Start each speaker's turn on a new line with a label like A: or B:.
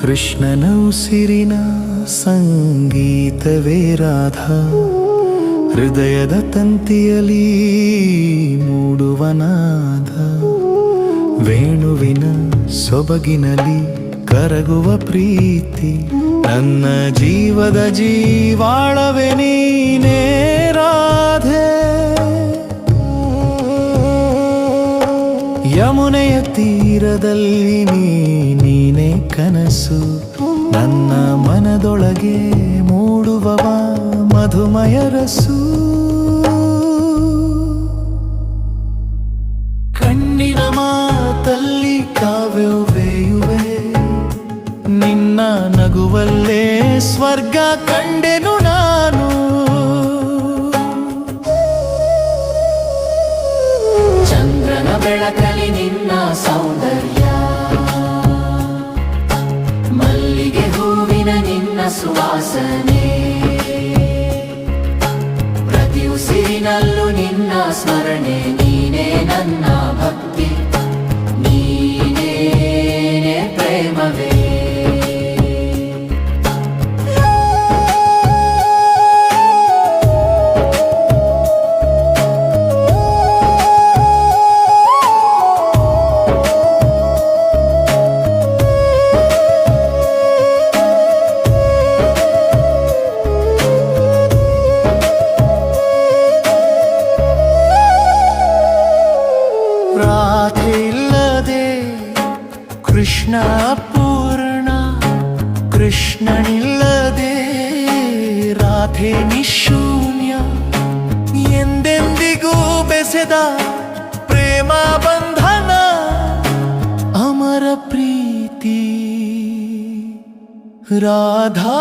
A: ಕೃಷ್ಣನ ಉಸಿರಿನ ಸಂಗೀತವೇ ರಾಧಾ, ಹೃದಯದ ತಂತಿಯಲಿ ಮೂಡುವ ನಾದ, ವೇಣುವಿನ ಸೊಬಗಿನಲ್ಲಿ ಕರಗುವ ಪ್ರೀತಿ, ನನ್ನ ಜೀವದ ಜೀವಾಳವೇ ನೀನೇ ರಾಧೆ. ಯಮುನೆಯ ತೀರದಲ್ಲಿ ನೀನೇ ಕನಸು, ನನ್ನ ಮನದೊಳಗೆ ಮೂಡುವವ ಮಧುಮಯ ರಸು. ಕಣ್ಣಿನ ಮಾತಲ್ಲಿ ಕಾವ್ಯವೆಯುವೆ, ನಿನ್ನ ನಗುವಲ್ಲೇ ಸ್ವರ್ಗ ಕಂಡೆನು ನಾನು.
B: ಚಂದ್ರನ ಬೆಳಕಲಿ ನಿನ್ನ ಸೌಂದರ್ಯ, ಮಲ್ಲಿಗೆ ಹೂವಿನ ನಿನ್ನ ಸುವಾಸನೆ, ಪ್ರತಿ ಉಸಿರಿನಲ್ಲೂ ನಿನ್ನ ಸ್ಮರಣೆ, ನೀನೇ ನನ್ನ ಭಕ್ತಿ, ನೀನೇ ಪ್ರೇಮವೇ.
A: ರಾಧೆ ಇಲ್ಲದೆ ಕೃಷ್ಣ ಪೂರ್ಣ, ಕೃಷ್ಣನಿಲ್ಲದೆ ರಾಧೆ ನಿಶೂನ್ಯ. ಎಂದೆಂದಿಗೂ ಬೆಸೆದ ಪ್ರೇಮ ಬಂಧನ, ಅಮರ ಪ್ರೀತಿ ರಾಧಾ.